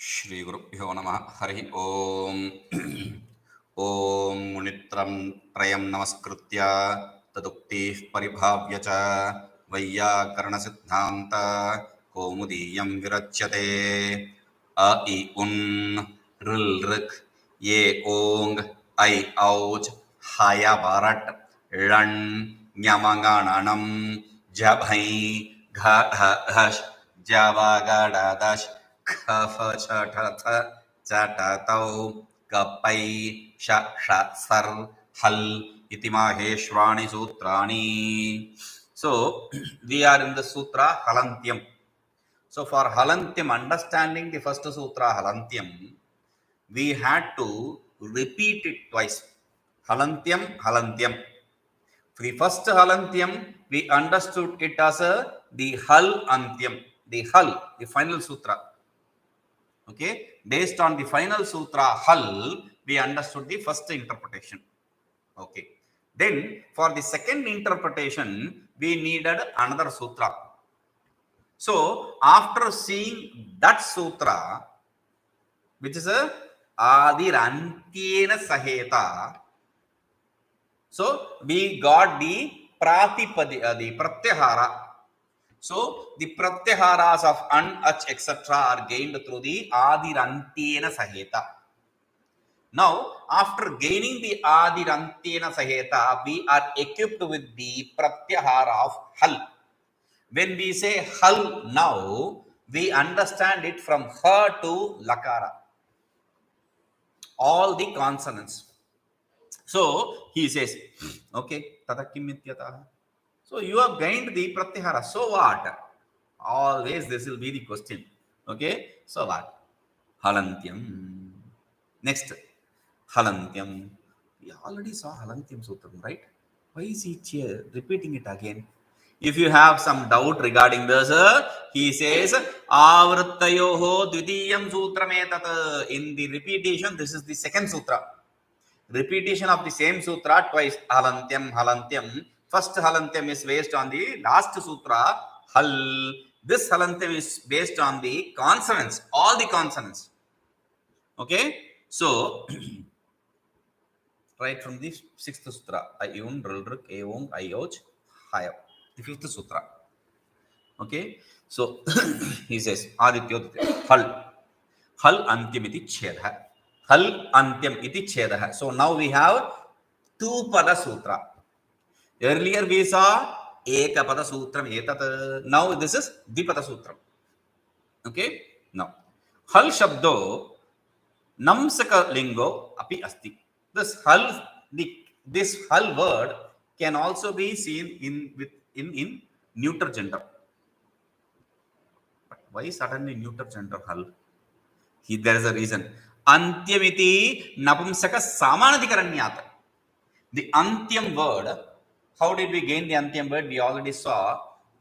श्रीगुरुभ्यो नमः हरि ओम् ॐ मुनित्रं त्रयं नमस्कृत्य तदुक्तिः परिभाव्य च वैयाकरणसिद्धान्त कौमुदीयं विरच्यते अ इ उन् ऋल् ऋक् ये ओङ् ऐ औच् हय वरट् ळण् ञमङणनं जभै घ ढ ढश् जवगडदश् खफ छठथ चटतौ कपै श सर हल इति माहेश्वाणि सूत्राणि. So we are in the sutra Halantyam. So for Halantyam, understanding the first sutra Halantyam, we had to repeat it twice. Halantyam, Halantyam. For the first Halantyam, we understood it as the Hal Antyam, the Hal, the final sutra. Okay, based on the final sutra Hal, we understood the first interpretation. Okay, then for the second interpretation, we needed another sutra. So after seeing that sutra, which is a Adirantyena Saheta, so we got the Pratipadi, the Pratyahara. So the pratyaharas of an, ach, etc. are gained through the adirantena saheta. Now, after gaining the adirantena saheta, we are equipped with the pratyahara of hal. When we say hal now, we understand it from ha to lakara. All the consonants. So he says, okay, tada kim ityatah. So you have gained the pratyahara. So what? Always this will be the question. Okay. So what? Halantyam. Next. Halantyam. We already saw Halantyam Sutram, right? Why is he here repeating it again? If you have some doubt regarding this, he says, Avrittayoho Dvidiyam Sutrametat. In the repetition, this is the second sutra. Repetition of the same sutra twice. Halantyam, Halantyam. First Halantyam is based on the last sutra, Hal. This Halantyam is based on the consonants, all the consonants. Okay? So, right from the sixth sutra, Ayun, Rulruk, Eong, Ayoch, Hayav. The fifth sutra. Okay? So, he says, Adityo, Hal. Hal Antyam iti Chedha. Hal Antyam iti Chedha. So, now we have two Pada Sutra. Earlier we saw Ekapada Sutram Etat. Now this is Dipada Sutram. Okay? Now, Hal Shabdo Namsaka Lingo Api Asti. This Hal word can also be seen in neuter gender. But why suddenly neuter gender Hal? There is a reason. Antyamiti Napumsaka Samanadikaranyata. The Antyam word, how did we gain the Antyam word? We already saw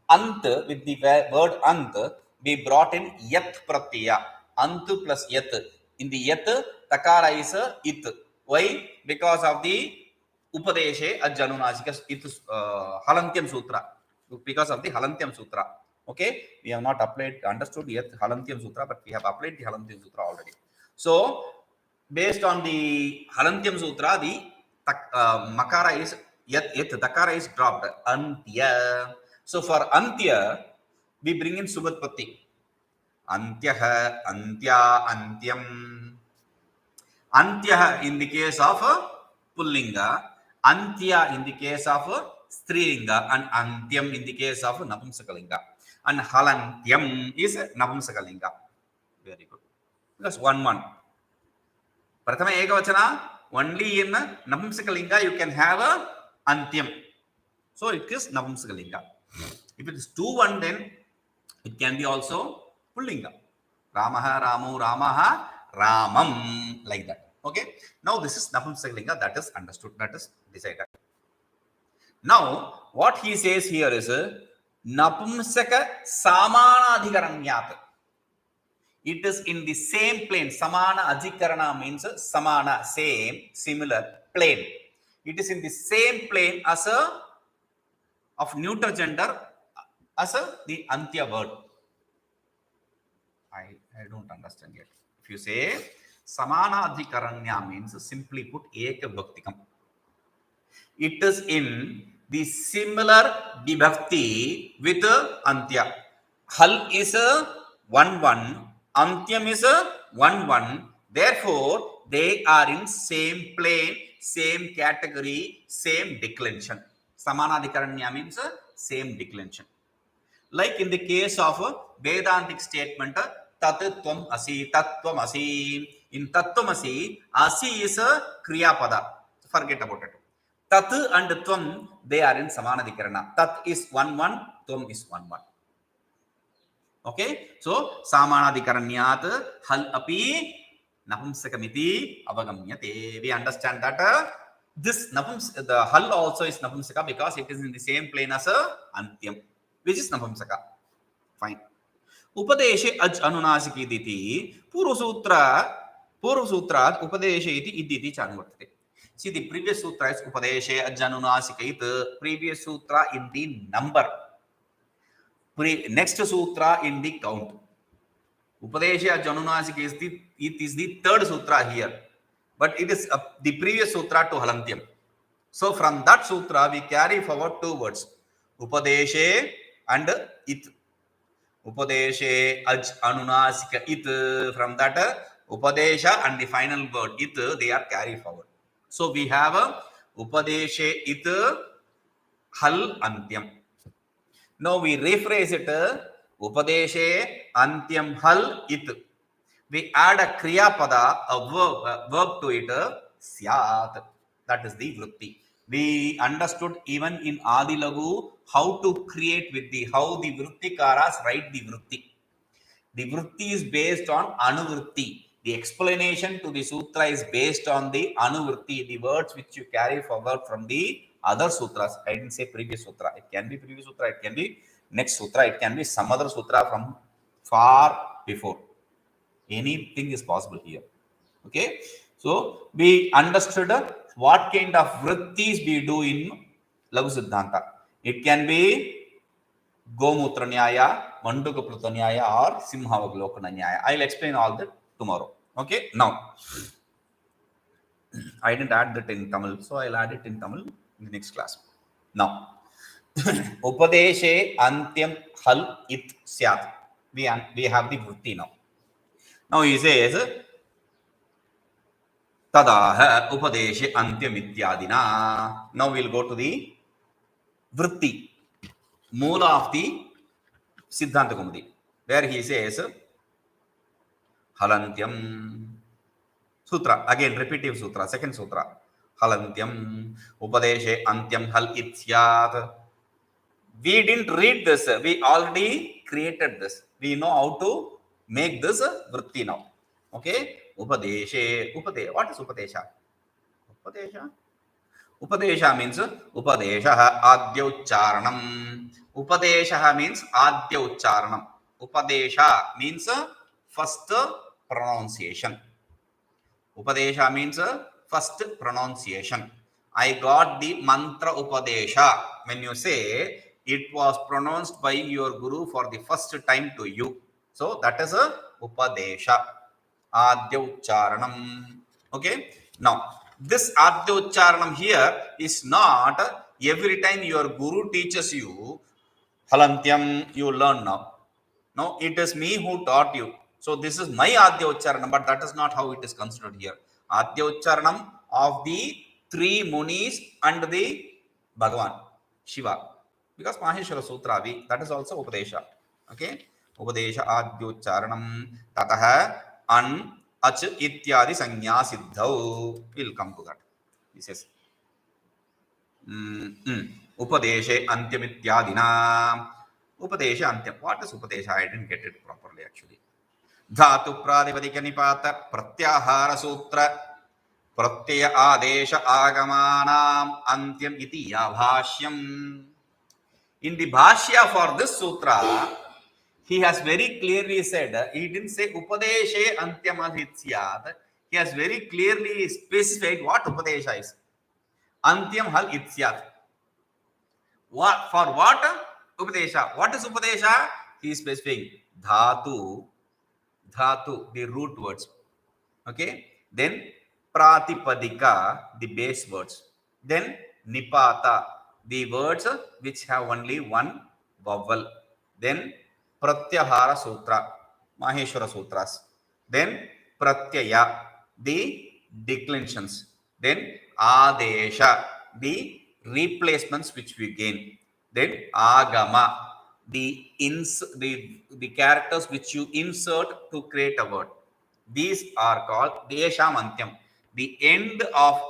Ant with the word Ant, we brought in Yat Pratyaya. Ant plus Yat. In the Yat, Takara is It. Why? Because of the Upadeshe Ajjanunasika Halantyam Sutra. Because of the Halantyam Sutra. Okay, we have not understood yet Halantyam Sutra, but we have applied the Halantyam Sutra already. So, based on the Halantyam Sutra, the Makara is yet Dakara is dropped. Antya. So, for Antya, we bring in Subatpati. Antyaha, Antya, Antyam. Antyaha in the case of Pullinga, Antya in the case of Strilinga, and Antyam in the case of Napumsakalinga. And Halantyam is Napumsakalinga. Very good. Because 1-1. Prathama Ekavachana, only in Napumsakalinga you can have a Antyam. So it is Napumsakalinga. If it is 2-1, then it can be also Pullinga. Ramaha, Ramu, Ramaha, Ramam, like that. Okay. Now this is Napumsakalinga, that is understood, that is decided. Now, what he says here is Napumsaka Samana Adhikaranyat. It is in the same plane. Samana Adhikarana means Samana, same, similar, plane. It is in the same plane as of neuter gender as the Antya word. I don't understand yet. If you say Samanadhikaranya means simply put Ekavibhaktikam. It is in the similar vibhakti with Antya. Hal is a 1-1, Antyam is a 1-1. Therefore, they are in same plane, same category, same declension. Samanadhikaranya means same declension. Like in the case of Vedantic statement, Tat Tvam Asi, Tat Tvam Asi. In Tat Tvam Asi, Asi is a Kriya Pada. Forget about it. Tat and Tvam, they are in Samanadhikarana. Tat is 1-1, Tvam is 1-1. Okay, so Samanadhikaranyat hal api napumsakamiti avagamyate. We understand that this the hal also is napumsaka because it is in the same plane as Antyam, which is napumsaka. Fine. Upadeshe aj anunasiki iditi पूर्वसूत्रात् उपदेशे इति इति चानुवर्तते. See, the previous sutra is upadeshe aj anunasika it. Previous sutra in the number. Next sutra in the count. Upadeshe aj anunasika is the third sutra here, but it is the previous sutra to Halantyam. So from that sutra we carry forward two words, upadeshe and it. Upadeshe aj anunasika it. From that upadesha and the final word it, they are carried forward. So we have upadeshe it hal antyam. Now we rephrase it, upadeshe antyam hal it. We add a kriya pada, a verb to it, syat. That is the vritti. We understood even in Adi Lagu how to create with how the vrittikaras write the vritti. The vritti is based on anuvritti. The explanation to the sutra is based on the anuvritti, the words which you carry forward from the other sutras. I didn't say previous sutra. It can be previous sutra, it can be next sutra, it can be some other sutra from far before. Anything is possible here. Okay, so we understood what kind of vrittis we do in Lagu Siddhanta. It can be Gomutra Nyaya, Mandukapluta Nyaya, or Simhavaglokana Nyaya. I'll explain all that tomorrow. Okay, now I didn't add that in Tamil, so I'll add it in Tamil in the next class. Now, Upadeshe Antyam Hal It Syat. We have the vritti now. Now he says, Tadaha Upadeshe Antyam Ityadina. Now we'll go to the vritti, Moola of the Siddhanta Kaumudi, where he says, Halantyam. Sutra, again repetitive sutra, second sutra. Halantyam Upadeshe Antyam Hal Ityat. We didn't read this, we already created this. We know how to make this vritti now. Okay, Upadeshe, what is Upadesha? Upadesha means Upadesha Adya Ucharanam. Upadesha means Adya Ucharanam. Upadesha means first pronunciation. Upadesha means first pronunciation. I got the mantra Upadesha. When you say it was pronounced by your guru for the first time to you, so that is a Upadesha, Adya Ucharanam. Okay, now this Adya Ucharanam here is not every time your guru teaches you Halantyam you learn now. No, it is me who taught you. So this is my Adya Ucharanam, but that is not how it is considered here. Adya Ucharanam of the three Munis and the Bhagavan, Shiva. Because Maheshwara Sutra, that is also Upadesha. Okay? Upadesha Adya Ucharanam Tataha An Ach Ityadi Sanya Siddhau. We'll come to that. He says, Upadeshe Antyam Ityadina. Upadesha Antyam. What is Upadesha? I didn't get it properly actually. Dhatu Pradipadika Nipata Pratyahara Sutra Pratyaya Adesha Agamanam Antyam Iti Bhashyam. In the Bhashya for this sutra, he has very clearly said, he didn't say Upadeshe Antyam Adhityat. He has very clearly specified what Upadesha is. Antyam Hal Ityat. What, for what? Upadesha. What is Upadesha? He is specifying Dhatu, the root words. Okay. Then pratipadika, the base words. Then nipata, the words which have only one vowel. Then pratyahara sutra, Maheshwara sutras. Then pratyaya, the declensions. Then adesha, the replacements which we gain. Then agama, the characters which you insert to create a word. These are called Desham Antyam. The end of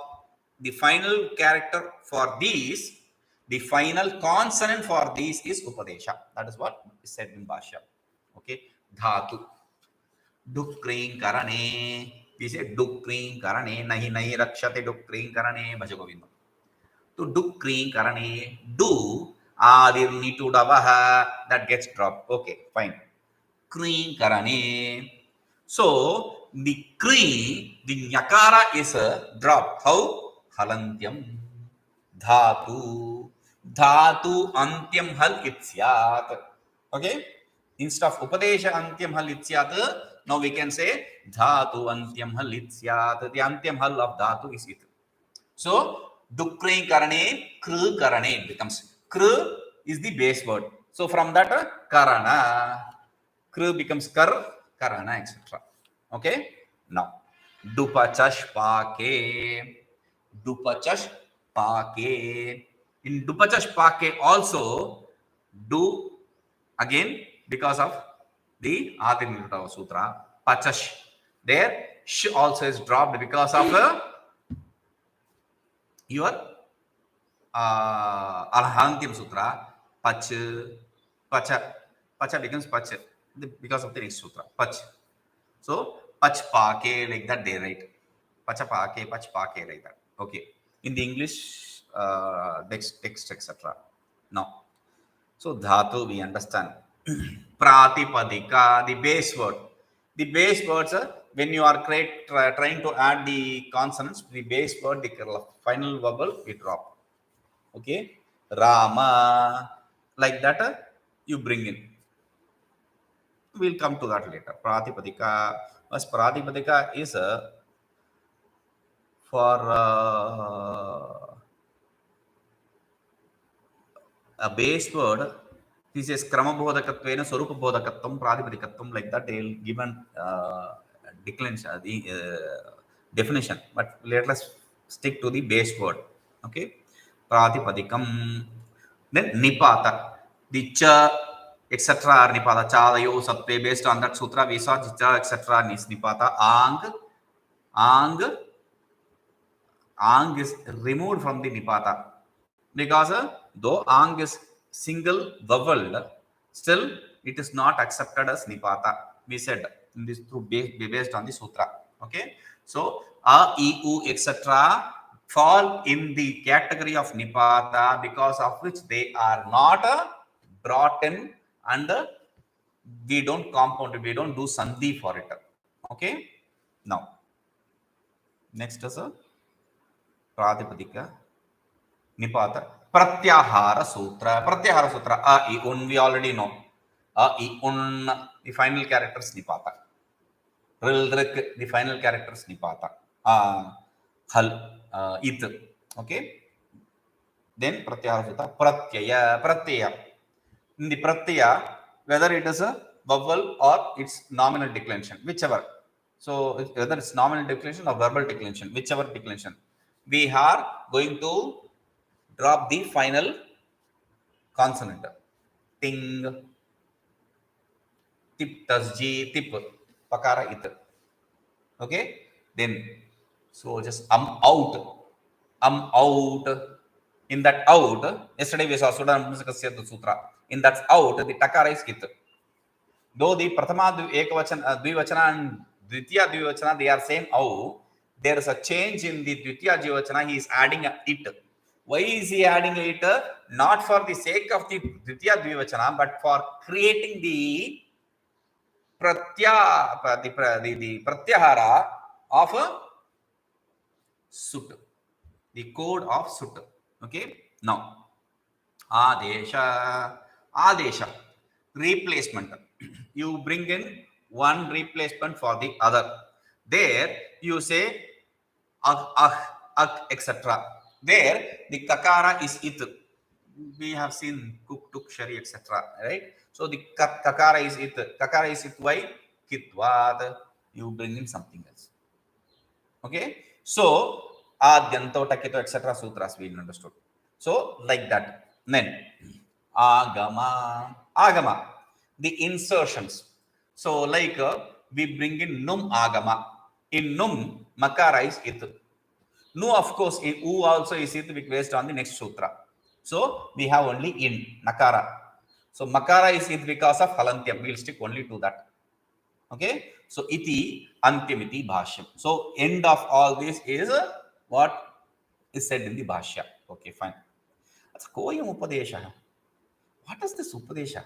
the final character for these, the final consonant for these is Upadesha. That is what is said in Bhashya. Okay. Dhatu. Dukring karane. We say Dukring karane. Nahi nahi rakshate Dukring karane. Bhajagovinda. To Dukring karane. Do. Adir nitu davaha. That gets dropped. Okay. Fine. Kring karane. So the kri, the nyakara is a drop. How? Halantyam. Dhatu. Dhatu antyam hal itsyat. Okay? Instead of upadesha antyam hal itsyat, now we can say dhatu antyam hal itsyat. The antyam hal of dhatu is it. So dukri karane, kru karane becomes. Kru is the base word. So from that karana, kru becomes karana, etc. Okay. Now dupachash pake, dupachash pake. In dupachash pake also do again because of the Adi Nirutava Sutra. Pachash. There sh also is dropped because of your Alhantim Sutra, Pach, Pacha, Pacha becomes Pach because of the next Sutra, Pach. So, Pach Pake, like that they write. Pacha Pake, Pach Pake, like that. Okay. In the English text, etc. Now, so Dhatu we understand. Pratipadika, the base word. The base words, when you are trying to add the consonants, the base word, the final vowel, we drop. Okay. Rama, like that, you bring in. We'll come to that later. Pratipadika. As Pratipadika is for a base word. This is Kramabodhakatvena, Swarupabodhakatvam, Pratipadikatvam, like that they'll given declension, the definition. But let us stick to the base word. Okay. Pratipadikam. Then Nipata. The cha, etc. are Nipata. Chadayo, Satve, based on that sutra, we saw cha, etc. is Nipata. Ang is removed from the Nipata. Because though ang is single vowel, still it is not accepted as nipata. We said in this through based on the sutra. Okay, so a, e, u, etc. fall in the category of nipata because of which they are not brought in and we don't compound it, we don't do sandhi for it. Okay, now next is a pratipadika. Nipata. Pratyahara Sutra. Pratyahara Sutra. A, I, Un. We already know. A, I, Un. The final characters Nipata. Ril, Rik. The final characters Nipata. Hal. It. Okay. Then Pratyahara Sutra. Pratyaya. Pratyaya. In the Pratyaya, whether it is a vowel or its nominal declension, whichever. So whether it's nominal declension or verbal declension, whichever declension, we are going to drop the final consonant. Ting, tip, tasji, tip, pakara, it. Okay. Then, so just out. Out. In that out, yesterday we saw Sudha Sutra. In that out, the takara is it. Though the Prathama Dvivachana and Dvitiya Dvivachana, they are same au, there is a change in the Dvitiya Dvivachana, he is adding a it. Why is he adding it? Not for the sake of the Dvitiya Dvivachana, but for creating the pratyahara of a sut, the code of sut. Okay. Now, adesha, replacement. You bring in one replacement for the other. There you say etc. There the kakara is it. We have seen kuk, tuk, shari, etc. Right? So the kakara is it. Kakara is it. Why? Kitvad. You bring in something else. Okay. So adyanto, takito, etc. Sutras we understood. So like that. Then agama. Agama. The insertions. So like we bring in num agama. In num, makara is it. Nu, of course, in U also is it based on the next sutra. So we have only in nakara. So makara is it because of halantyam. We'll stick only to that. Okay. So iti antyamiti bhashyam. So end of all this is what is said in the bhashya. Okay, fine. That's koyam upadesha. What is this upadesha?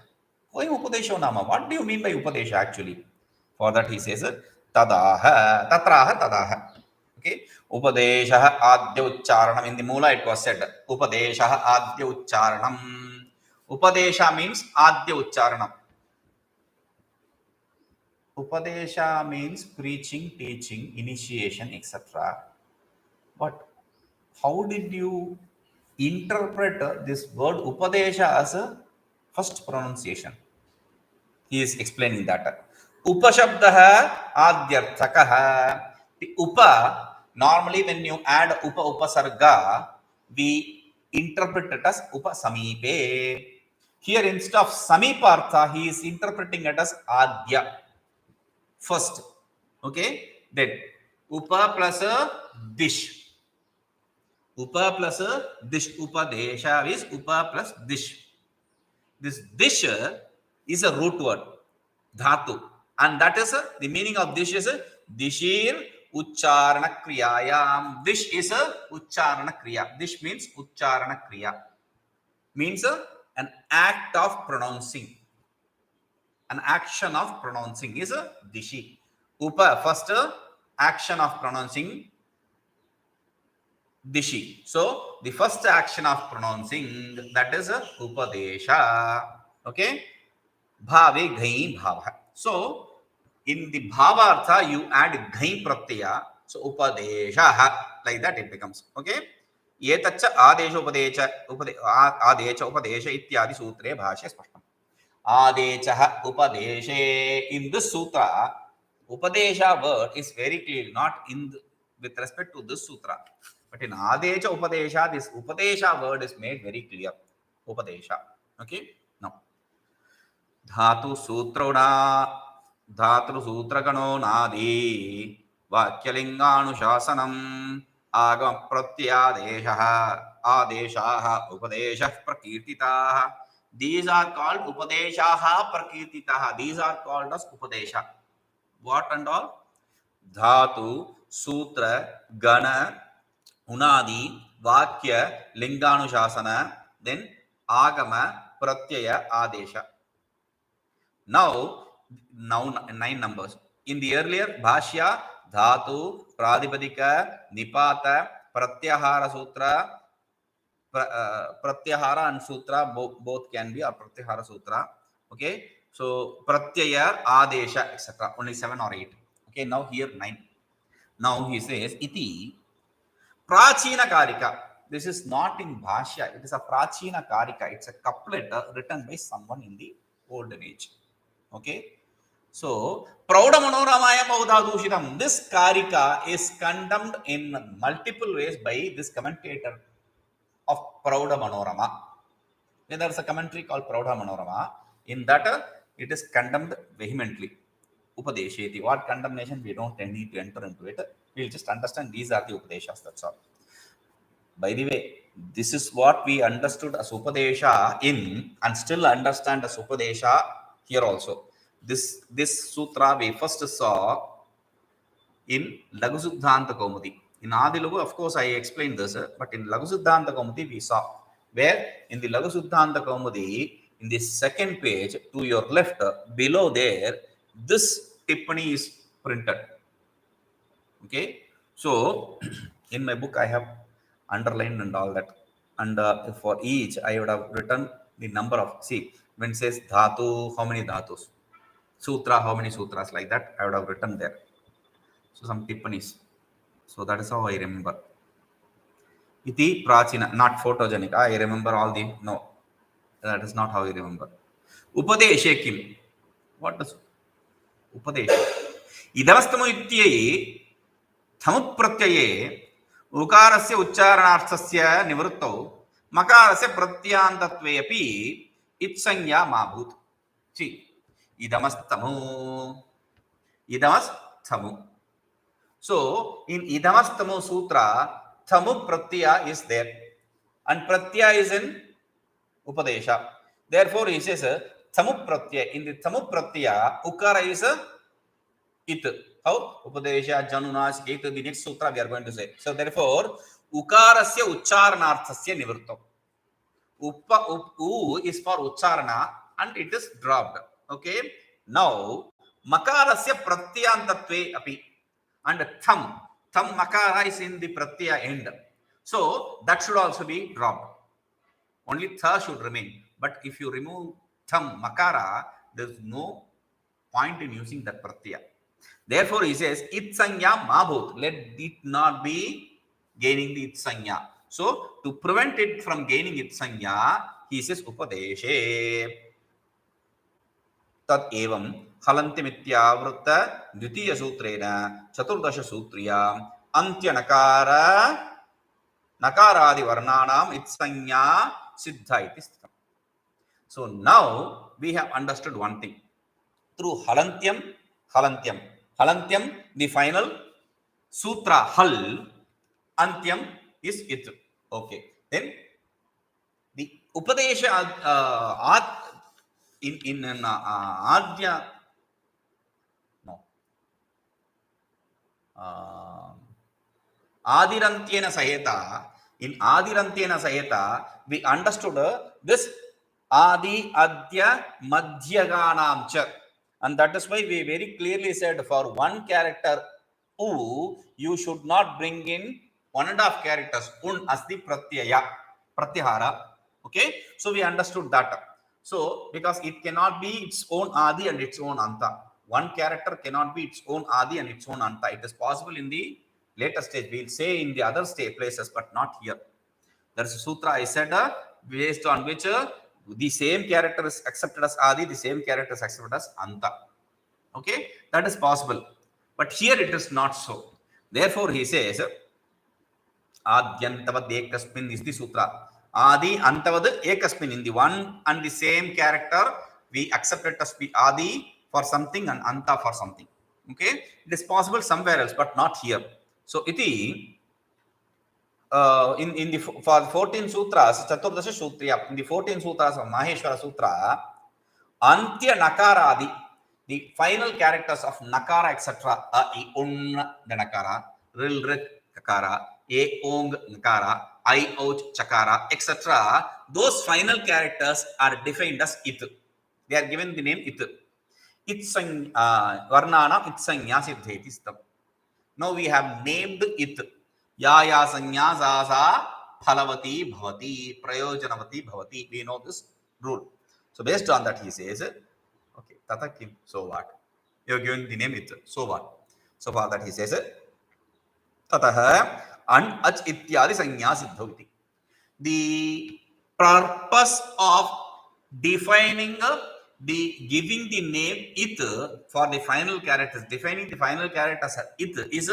Koyam upadesha nama. What do you mean by upadesha actually? For that he says tadaha, tatraha tadaha. Okay. Upadesha adya ucharanam. In the Mula it was said Upadesha adya ucharanam. Upadesha means adya ucharanam. Upadesha means preaching, teaching, initiation, etc. But how did you interpret this word Upadesha as a first pronunciation? He is explaining that. Upashabdaha adyarthakaha. The upa, normally when you add upasarga, we interpret it as upasamipe. Here instead of samipartha, he is interpreting it as adya. First. Okay. Then upa plus a dish. Upa plus a dish. Upadesha is upa plus dish. This dish is a root word, dhatu. And that is the meaning of dish is dishir ucharana kriyayam. Dish is a ucharana kriya. Dish means ucharana kriya. Means an act of pronouncing. An action of pronouncing is a dishi. Upa, first action of pronouncing dishi. So the first action of pronouncing, that is upadesha. Okay. Bhave ghai bhava. So in the bhavartha you add ghai pratyaya. So upadesha, like that it becomes. Okay. Yetacha adesha upadecha adecha upadesha ityadi sutre bhashya spashtam. Adecha upadeshe. In this sutra, upadesha word is very clear, not in with respect to this sutra. But in Adecha Upadesha, this Upadesha word is made very clear. Upadesha. Okay. Now, Dhatu Sutrona, Dhatu Sutrakano Nadi, Vakyalinganu Shasanam, Agam Pratyadesha, Adesha, Upadesha Prakirtita. These are called Upadesha Prakirtita. These are called as Upadesha. What and all? Dhatu, Sutra, Gana, Unadi, Vakya, Linganushasana, then Agama, Pratyaya, Adesha. Now 9 numbers. In the earlier Bhashya, Dhatu, Pradipadika, Nipata, Pratyahara Sutra, Pratyahara and Sutra both can be, or Pratyahara Sutra. Okay. So Pratyaya, Adesha, etc. Only 7 or 8. Okay. Now here 9. Now he says, Iti Prachina Karika. This is not in Bhashya. It is a Prachina Karika. It's a couplet written by someone in the olden age. Okay. So, Prauda Manoramaya Maudhadushitam. This Karika is condemned in multiple ways by this commentator of Prauda Manorama. There is a commentary called Prauda Manorama. In that, it is condemned vehemently. Upadesheti. What condemnation? We don't need to enter into it. We'll just understand these are the Upadeshas. That's all. By the way, this is what we understood as Upadesha in, and still understand as Upadesha here also. This sutra we first saw in Laghusiddhanta Kaumudi. In Adilagu, of course, I explained this, but in Laghusiddhanta Kaumudi we saw, where in the Laghusiddhanta Kaumudi, in the second page to your left, below there, this tippani is printed. Okay. So, in my book, I have underlined and all that. And for each, I would have written the number of, see, when it says dhatu, how many dhatus? Sutra, how many sutras, like that, I would have written there. So some tippanis. So that is how I remember. Iti prachina, not photogenic. I remember all the, no, that is not how I remember. Upadeshe kim. What does Upadeshe? Idavastamo ityai थमुप्रत्यये उकारस्य उच्चारणार्थस्य निवृत्तौ मकारस्य प्रत्यान्तत्वे अपि इत्संज्ञा मा भूत्. See, idamasthamu, idamasthamu. So in idamasthamu sutra, thamu pratyaya is there, and pratyaya is in upadesha. Therefore he says thamu pratyaya. In the thamu pratyaya, ukara is it. How? Upadesha, Janunas, Ketu, the next sutra we are going to say. So therefore, ukarasya uchcharanarthasya nivrittam. U is for uchcharana and it is dropped. Okay. Now, makarasya pratyantatve api. And tham makara is in the pratyaya end. So that should also be dropped. Only tha should remain. But if you remove tham makara, there is no point in using that pratyaya. Therefore, he says, itsanya mabhut. Let it not be gaining the itsanya. So, to prevent it from gaining itsanya, he says, upadeshe. Tat evam halantimityavrutta dvitiya sutrena chaturdasha sutriya antya nakaradi varnanam itsanya siddha iti stham. So, now we have understood one thing. Through halantyam, the final sutra hal, antyam is it. Okay. Then the upadesha in adya, no, adirantyena saheta. In adirantyena saheta, we understood this adi adya madhyaganam cha. And that is why we very clearly said for one character u, you should not bring in 1.5 characters un as the pratyahara. Okay, so we understood that. So because it cannot be its own adi and its own anta. One character cannot be its own adi and its own anta. It is possible in the later stage. We will say in the other stage places, but not here. There is a sutra I said based on which the same character is accepted as adi, the same character is accepted as anta. Okay, that is possible, but here it is not so. Therefore he says adyantavad ekasmin is the sutra. Adi antavad ekasmin, in the one and the same character we accept it as adi for something and anta for something. Okay, it is possible somewhere else, but not here. So iti in the for 14 sutras, Chaturdasha Sutriya, in the 14 sutras of Maheshwara Sutra, Antya Nakaradi, the final characters of Nakara, etc., A, I, Un, the Nakara, Ril, Rit, Kakara, A, Ong, Nakara, I, Ouch, Chakara, etc., those final characters are defined as It. They are given the name It. Varnana Itsanya Siddheti Stam. Now we have named It. Ya sanya sa phalavati bhavati prayojanavati bhavati. We know this rule. So based on that he says, okay, tata kim, so what? You are given the name It, so what? So for that he says, tataha an ach ityadi sanya siddhavati. The purpose of defining giving the name It for the final characters, defining the final characters It is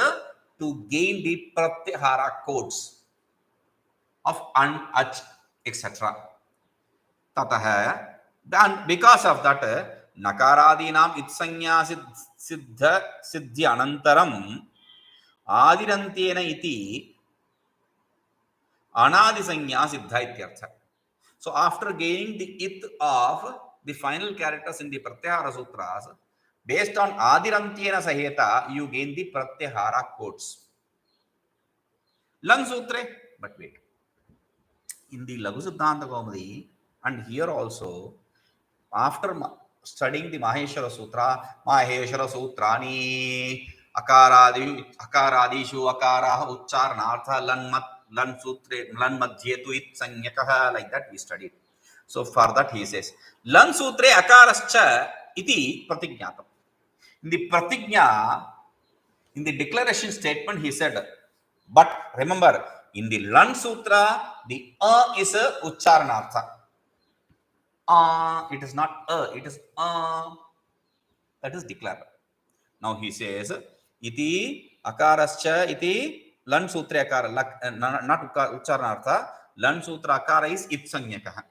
to gain the pratyahara codes of an, ach, etc. Tataha, then because of that, nakaradinam itsanya siddhi anantaram adirantyena iti anadisanya siddha ityartha. So after gaining the it of the final characters in the pratyahara sutras, based on adirantyena saheta, you gain the pratyahara codes. Lang sutre, but wait. In the Laghu Siddhanta Kaumudi, and here also, after studying the Maheshwara Sutra, Maheshwara Sutrani, akaradishu akaraha uchcharanartha lan sutre lan madhyetu it sanyakaha, like that we studied. So for that he says, lan sutre akarascha iti pratignatam. In the pratigna, In the declaration statement, he said, but remember, in the Lan Sutra, the is a Ucharanartha. It is not it is that is declared. Now he says, iti akarascha iti Lan Sutra akara, not Ucharanartha. Lan Sutra akara is it sanyaka.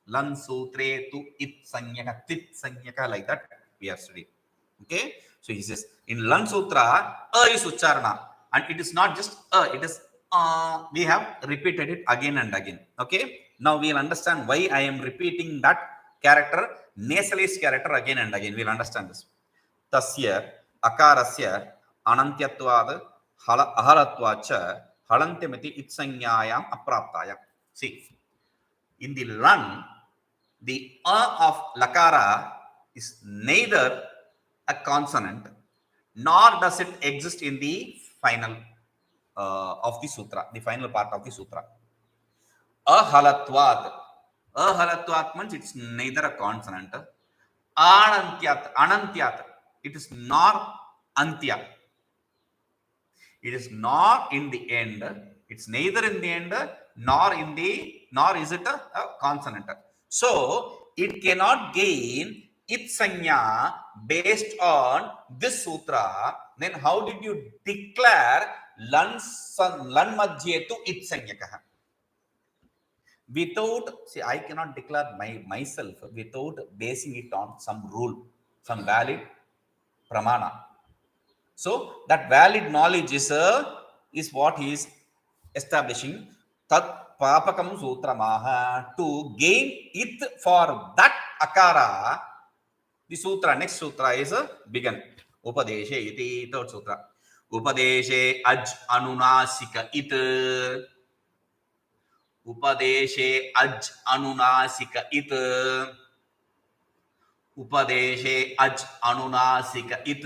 Lan Sutre tu it sanyaka, tit sanyaka, like that we have studied. Okay, so he says in Lan Sutra, is Ucharana, and it is not just it is we have repeated it again and again. Okay, now we'll understand why I am repeating that character, nasalized character, again and again. We'll understand this. Tasya akarasya anantyatvad aharatvacha halantyamiti itsanyayam apraptayam. See, in the Lan, the of lakara is neither a consonant nor does it exist in the final of the sutra, the final part of the sutra. Ahalatvat means it's neither a consonant. Anantyat, it is nor antya. It is nor in the end. It's neither in the end nor is it a consonant. So it cannot gain its sanya based on this sutra. Then how did you declare lan madhye tu its sanyaka? Without, see, I cannot declare myself without basing it on some rule, some valid pramana. So that valid knowledge is what he is establishing. Tat papakam sutramaha, to gain it for that akara. The sutra, next sutra is begun. Upadeshe iti, third sutra. Upadeshe aj anunasika it. Upadeshe aj anunasika it. Upadeshe aj anunasika it.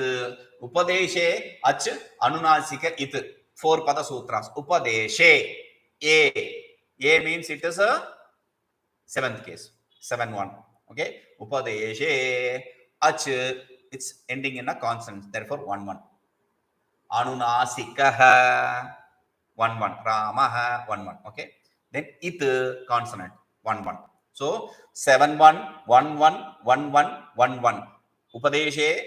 Upadeshe aj anunasika it. 4 pada sutras. Upadeshe. A means it is a 7th case. 7-1. Okay. Upadeshe ach, it's ending in a consonant. Therefore 1-1. Anunasikaha 1-1. Ramaha 1-1. Okay. Then it consonant 1-1. So 7-1, 1-1, 1-1, 1-1. Upadeshe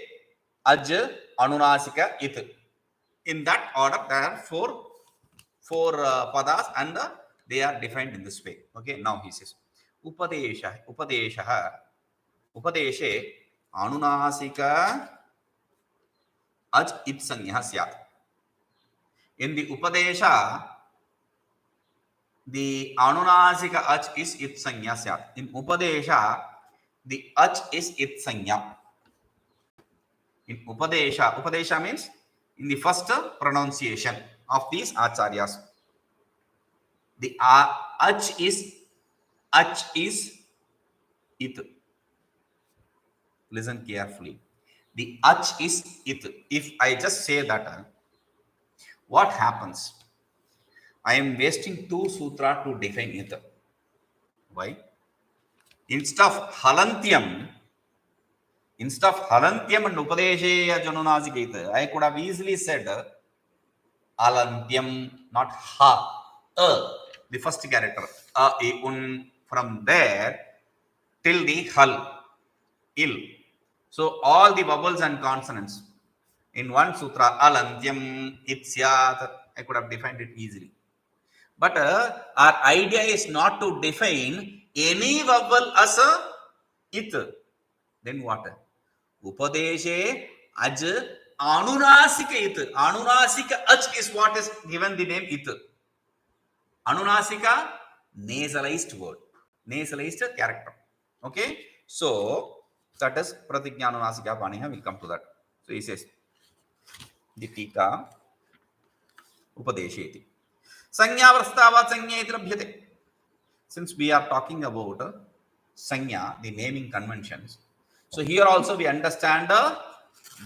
aj anunasika it. In that order, there are four padas, and they are defined in this way. Okay. Now he says, upadeshe anunasika aj it sanyah syat. In the upadesha, the anunasika ach is it sanya syat. In upadesha, the ach is it sanya. In upadesha means in the first pronunciation of these acharyas, the ach is it. Listen carefully. The ach is it. If I just say that, what happens? I am wasting 2 sutra to define it. Why? Instead of halantyam and upadeshe janunasika, I could have easily said alantyam, not ha. The first character. From there till the hal. Il. So all the vowels and consonants in one sutra, alantyam, itsyat, I could have defined it easily. But our idea is not to define any vowel as a it. Then what? Upadeshe aj anunasika it. Anunasika ach is what is given the name it. Anunasika, nasalized word, nasalized character. Okay. So that is pratigna anunasika paniha. We'll come to that. So he says, the tika upadesheti. Sanya vrastava sanya iti labhyate. Since we are talking about sanya, the naming conventions, so here also we understand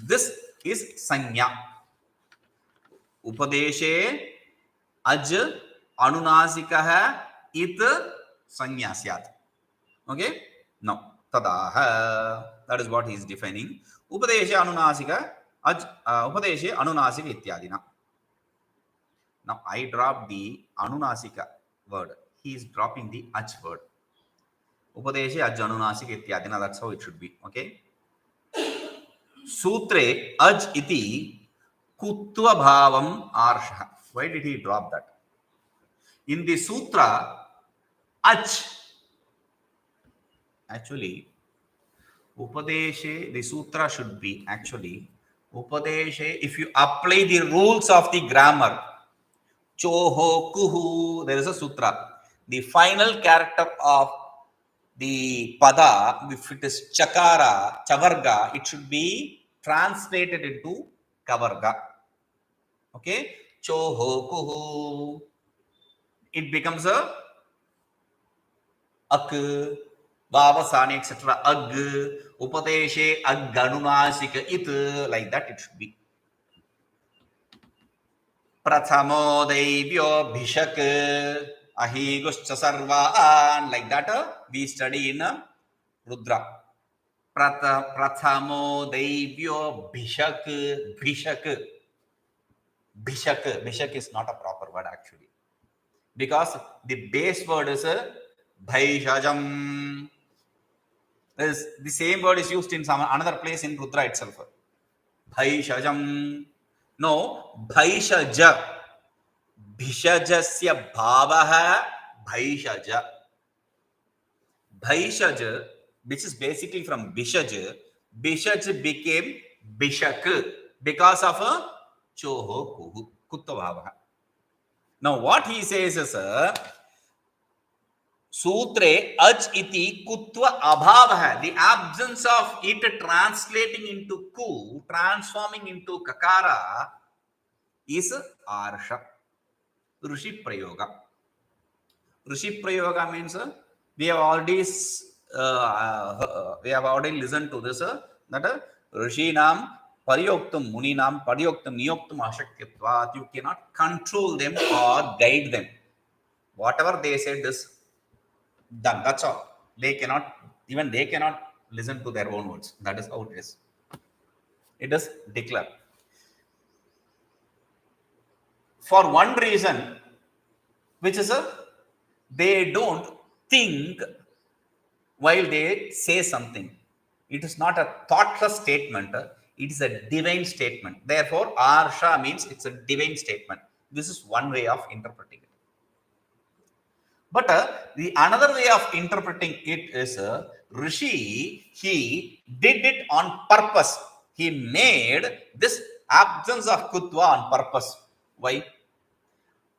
this is sanya. Upadeshe aj anunasikaha it sanya syat. Okay. Now tadaha, that is what he is defining. Upadeshe anunasika Aj Upadeshe Anunasika Ityadina. Now I drop the Anunasika word. He is dropping the Ach word. Upadeshe Aj Anunasika Ityadina. That's how it should be. Okay. Sutre Aj iti Kutva Bhavam Arsha. Why did he drop that? In the sutra, Ach, actually, Upadeshe, the sutra should be actually Upadeshe. If you apply the rules of the grammar, Choho, Kuhu, there is a sutra. The final character of the pada, if it is Chakara, Chavarga, it should be translated into Kavarga. Okay? Choho, Kuhu. It becomes a Ak, Vavasani, etc. Ag, Upadeshe, Ag, Ganunasika, It, like that it should be. Prathamo Devyo Bhishak, Ahiguscha Sarvaan, like that we study in Rudra. Prathamo Devyo Bhishak, Bhishak. Bhishak is not a proper word actually. Because the base word is Bhaishajam. The same word is used in some another place in Rudra itself. Bhaishajam. No, Bhaishaja. Bhishajasya bhavaha Bhaishaja. Bhaishaj, which is basically from Bishaj. Bishaj became Bishak because of a Choho Kuhu Kutta bhavaha. Now what he says is Sutre Ach iti Kutva abhavaha. The absence of it translating into Ku, transforming into Kakara is Arsha. Rishi Prayoga. Rishi Prayoga means we have already listened to this that Rishi Nam Pariyoktam Muni Nam Pariyoktam Niyoktam Ashakyatvat. You cannot control them or guide them. Whatever they said is done. That's all. They cannot listen to their own words. That is how it is. It is declared. For one reason, which is they don't think while they say something. It is not a thoughtless statement. It is a divine statement. Therefore, Arsha means it's a divine statement. This is one way of interpreting it. But the another way of interpreting it is Rishi, he did it on purpose. He made this absence of Kutva on purpose. Why?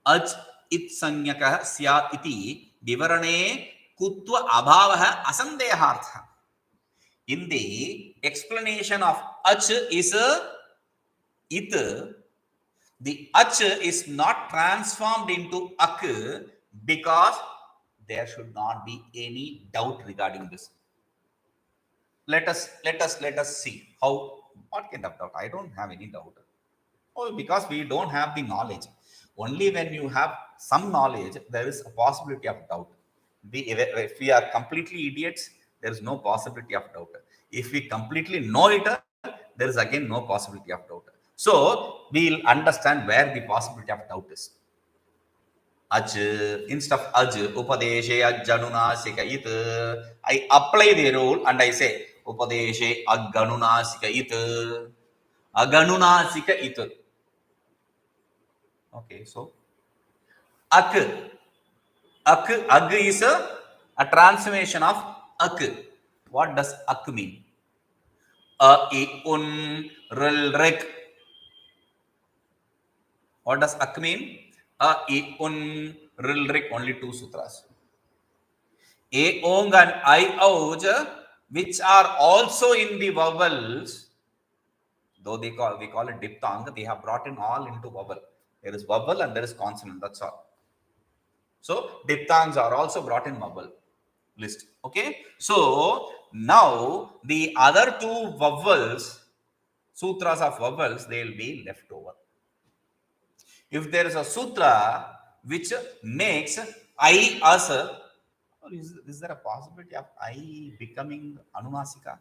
Aj it sanyaka syat iti vivarane Kutva abhavaha asandehartha. In the explanation of Ach is it, the Ach is not transformed into Ak because there should not be any doubt regarding this. Let us see how, what kind of doubt. I don't have any doubt. Oh, because we don't have the knowledge. Only when you have some knowledge, there is a possibility of doubt. If we are completely idiots, there is no possibility of doubt. If we completely know it, there is again no possibility of doubt. So we'll understand where the possibility of doubt is. Aj, instead of Aj, Upadeshe Ajjanunasika It, I apply the rule and I say Upadeshe Agganunasika It, Aganunasika It. Okay, so Ak is a transformation of Ak. What does Ak mean? I, un, ril, rik. What does Ak mean? I, un, ril, rik. Only two sutras. A, ong and I, ouj, which are also in the vowels, though we call it diphthong, they have brought in all into vowel. There is vowel and there is consonant. That's all. So diphthongs are also brought in vowel list. Okay. So now the other two vowels, sutras of vowels, they will be left over. If there is a sutra which makes I as is there a possibility of I becoming Anunasika?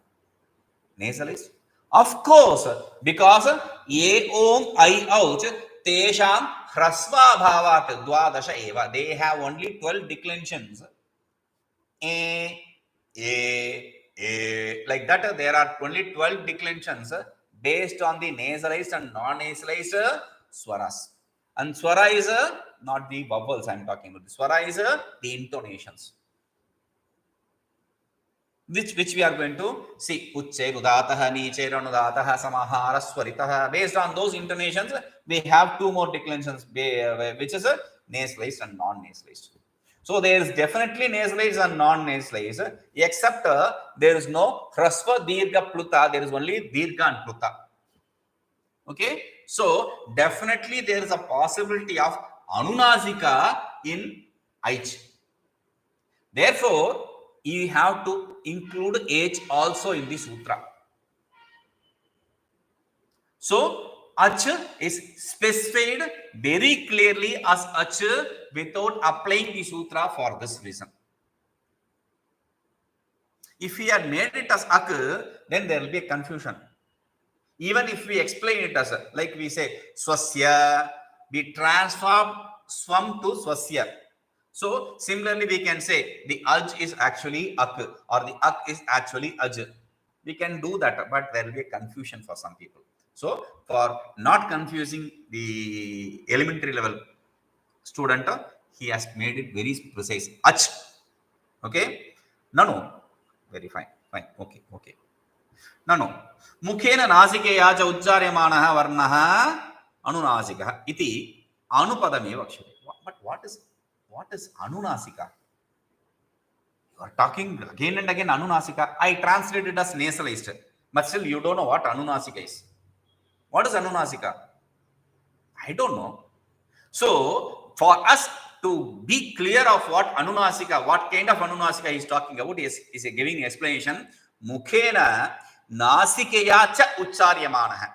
Nasalized? Of course, because ye om I ouch tesham hrasva bhavat dwadasha eva. They have only 12 declensions. Like that. There are only 12 declensions based on the nasalized and non-nasalized swaras. And swara is not the vowels I am talking about. The swara is the intonations. Which we are going to see. Ucche, Udataha, Niche, Ranudataha, Samahara, Swaritaha. Based on those intonations, we have two more declensions, which is nasalized and non-nasalized. So there is definitely nasalized and non-nasalized, except there is no Hrasva, Dirgha, Pluta. There is only Dirgha and Pluta. Okay, so definitely there is a possibility of Anunasika in Aich. Therefore, you have to include H also in the sutra. So, Ach is specified very clearly as Ach without applying the sutra for this reason. If we had made it as Ak, then there will be a confusion. Even if we explain it as, like we say, Swasya, we transform Swam to Swasya. So, similarly, we can say the Aj is actually Ak or the Ak is actually Aj. We can do that, but there will be a confusion for some people. So, for not confusing the elementary level student, he has made it very precise. Ach. Okay? No. Very fine. Fine. Okay. No. Mukhena nasikeya cha uchcharyamanaha varnaha anunasika iti anupadameva akshate. But what is anunasika? You are talking again and again anunasika. I translated it as nasalized, but still you don't know what anunasika is. What is anunasika? I don't know. So for us to be clear of what anunasika, what kind of anunasika he is talking about, is giving explanation. Mukhena nasikeya cha uchcharyamanaha.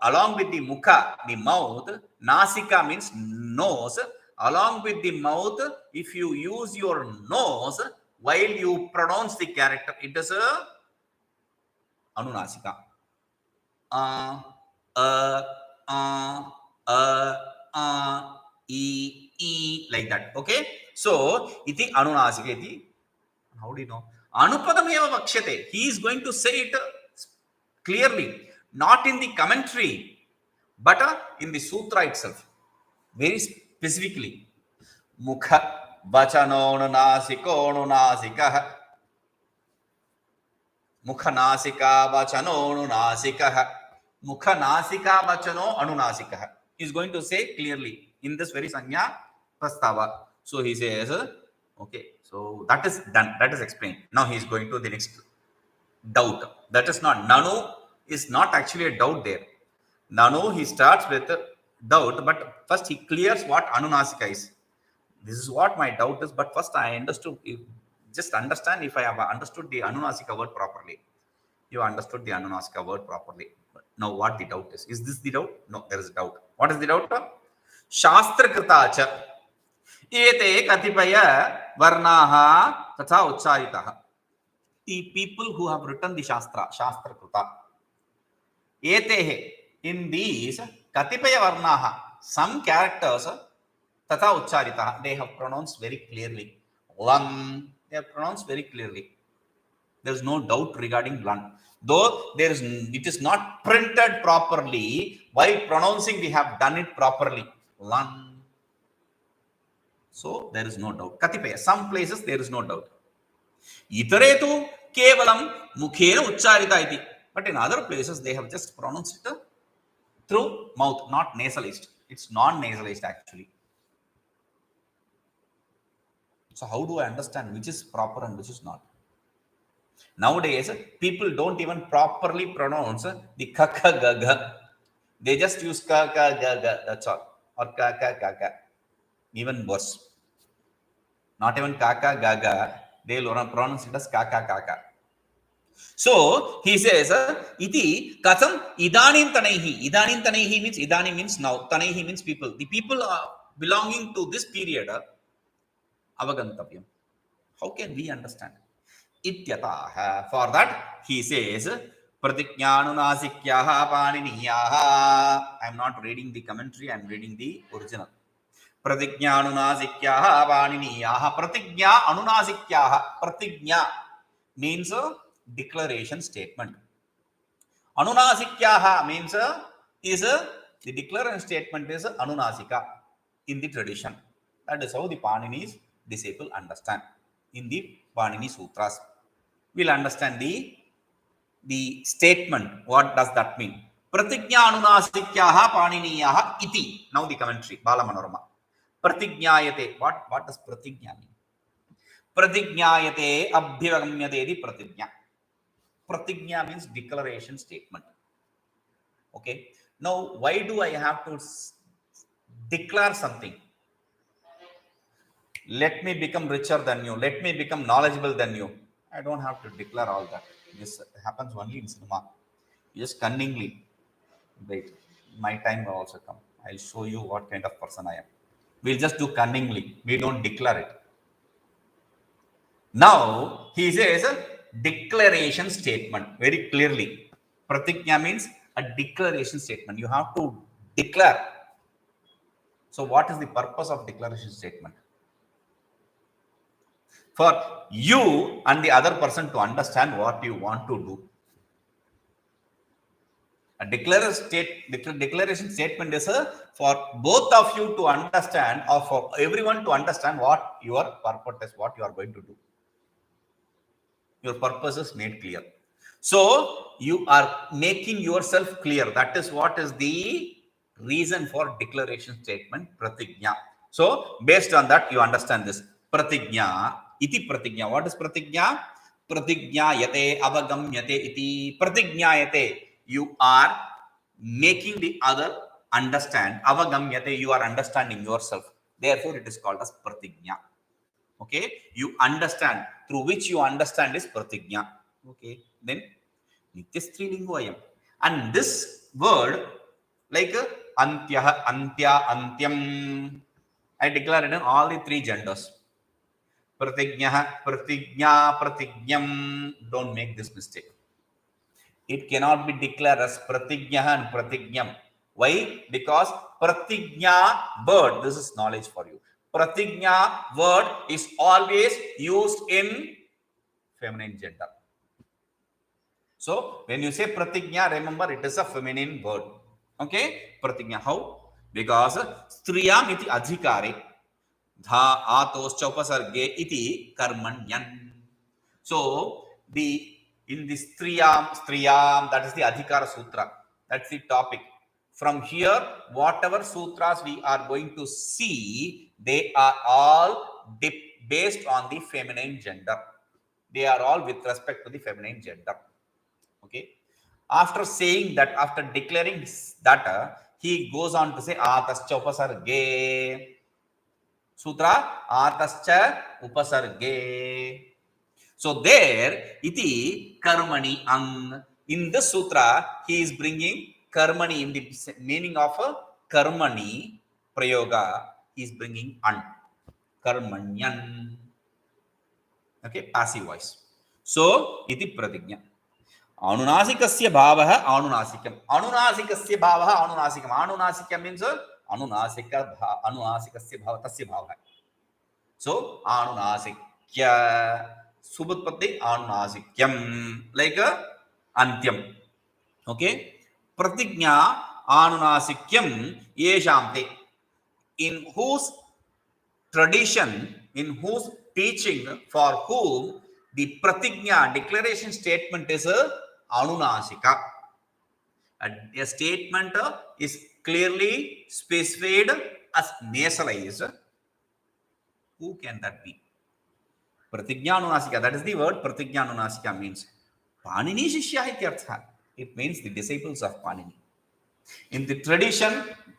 Along with the mukha, the mouth, nasika means nose. Along with the mouth, if you use your nose while you pronounce the character, it is a anunasika. Like that. Okay. So, iti anunasika iti. How do you know? Anupadameva vakshate. He is going to say it clearly, not in the commentary, but in the sutra itself, very specifically. Mukha vachanonunasikonunasikah. Mukha nasika vachanonunasika. Mukha nasika vachano anunasikah. He is going to say clearly in this very sanya prastava. So he says, okay, so that is done. That is explained. Now he is going to the next doubt. That is not, Nanu is not actually a doubt there. Nanu, he starts with doubt, but first he clears what anunasika is. This is what my doubt is, but first I understood. Just understand if I have understood the anunasika word properly. You understood the anunasika word properly. But now what the doubt is? Is this the doubt? No, there is a doubt. What is the doubt? Shastra kritacha ete katipaya varnaha tatha ucharitaha. The people who have written the Shastra Krita, Etehe, in these Katipaya Varnaha, some characters, Tatha Ucharitaha, they have pronounced very clearly. Lan, they have pronounced very clearly. There is no doubt regarding Lan. Though it is not printed properly, while pronouncing we have done it properly. Lan. So there is no doubt. Katipaya, some places there is no doubt. Itare tu kevalam mukhena ucharita iti. But in other places, they have just pronounced it through mouth, not nasalized. It's non-nasalized actually. So how do I understand which is proper and which is not? Nowadays, people don't even properly pronounce the kaka gaga. They just use kaka gaga, that's all. Or kaka kaka. Even worse. Not even kaka gaga. They will pronounce it as kaka kaka. So he says, iti katham idanim tanaihi. Idanim tanaihi means, idanim means now. Tanaihi means people. The people are belonging to this period, avagantapyam. How can we understand? Ityataha. For that, he says, Pratigyanunasikyah Paniniyah. I am not reading the commentary, I am reading the original. Pratigyanunasikyah Paniniyah. Pratigya Anunasikyaha. Pratigya means a declaration statement. Anunasikyaha means the declaration statement is Anunasika in the tradition. That is how the Panini's disciple understand in the Panini Sutras. We'll understand the statement. What does that mean? Pratigya Anunasikyaha Paniniyaha iti. Now the commentary. Bala Manorama. Pratigyayate. What does pratigya mean? Pratigyayate abhyagamyate di pratigya. Pratigya means declaration statement. Okay. Now, why do I have to declare something? Let me become richer than you. Let me become knowledgeable than you. I don't have to declare all that. This happens only in cinema. Just cunningly. Wait, my time will also come. I'll show you what kind of person I am. We'll just do cunningly. We don't declare it. Now, he says a declaration statement very clearly. Pratigya means a declaration statement. You have to declare. So, what is the purpose of declaration statement? For you and the other person to understand what you want to do. A declaration statement is for both of you to understand, or for everyone to understand what your purpose is, what you are going to do. Your purpose is made clear. So you are making yourself clear. That is what is the reason for declaration statement, pratigya. So based on that, you understand this. Pratigya, iti pratigya. What is pratigya? Pratigyayate avagamyate iti. Pratigyayate. You are making the other understand. Avagamyate, you are understanding yourself. Therefore, it is called as pratigya. Okay, you understand, through which you understand is pratigya. Okay, then nityastrilingo ayam. And this word, like antya, antya, antyam, I declare it in all the three genders. Pratignya, pratignya, pratigyam. Don't make this mistake. It cannot be declared as pratignya and pratigyam. Why? Because pratignya word, this is knowledge for you. Pratignya word is always used in feminine gender. So when you say pratignya, remember it is a feminine word. Okay, pratignya. How? Because striyam iti adhikare dha atoscha upasarge iti karmanyan. So in the striyam, that is the adhikara sutra. That's the topic. From here, whatever sutras we are going to see, they are all based on the feminine gender. They are all with respect to the feminine gender. Okay. After saying that, after declaring that, he goes on to say atascha upasarge. Sutra atascha upasarge. So there, iti karmani ang. In the sutra, he is bringing karmani in the meaning of a karmani prayoga. He is bringing an. Karmanyan. Okay, passive voice. So, iti pratignya. Anunasikasya bhavaha anunasikam. Anunasikasya bhavaha anunasikam. Anunasikam means anunasikasya bhava tasya bhavaha. So, anunasikya. Subutpatti anunasikyam, like antyam. Okay, pratignya anunasikyam yeshamte. In whose tradition, in whose teaching, for whom the pratignya declaration statement is anunasika. A statement is clearly specified as nasalized. Who can that be? Pratigyanunasika, that is the word Pratigyanunasika means. Panini Shishya ityartha. It means the disciples of Panini. In the tradition,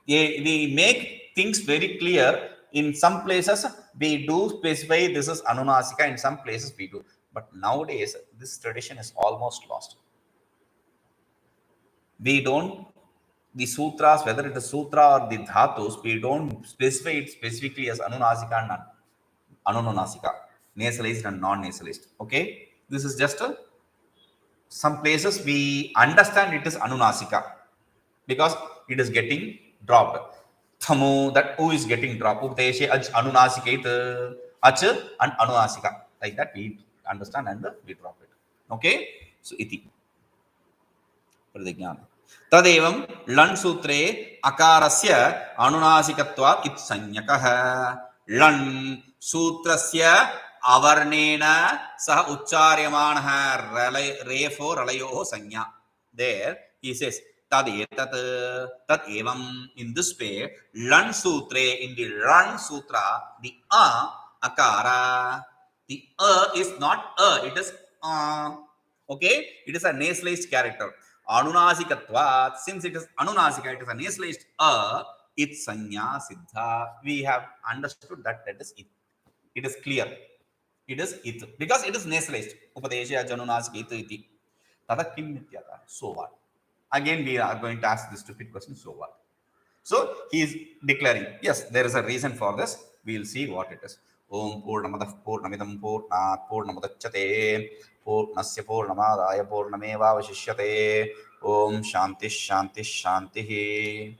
we make things very clear. In some places, we do specify this is Anunasika. In some places, we do. But nowadays, this tradition is almost lost. We don't, the sutras, whether it is sutra or the dhatus, we don't specify it specifically as Anunasika and Anunasika. Nasalized and non-nasalized. Okay, this is just a some places we understand it is Anunasika because it is getting dropped. Thamu, that U is getting dropped. Updeshe aj Anunasikait, ach and Anunasika. Like that we understand and we drop it. Okay? So iti. प्रतिज्ञान तदेवं लण् सूत्रे अकारस्य अनुनासिकत्वात् इति संज्ञकः लण् सूत्रस्य अवर्णेन सह उच्चार्यमाणः रेफो रलयोः संज्ञा there he says तदेतत् तदेवं in this way लण् सूत्रे in the लण् sutra the akara the is not it is okay, it is a nasalized character. Anunasikatvat, since it is Anunasika, it is a nasalized it sanya siddha. We have understood that that is it. It is clear. It is it. Because it is nasalized. Upadesha janunasika it iti. Tada kim nityata. So what? Again, we are going to ask this stupid question, so what? So he is declaring, yes, there is a reason for this. We will see what it is. Om Purnamadah Purnamidam Purnat Purnamudachyate Purnasya Purnamadaya Purnameva Vashishyate Om Shanti Shanti Shanti.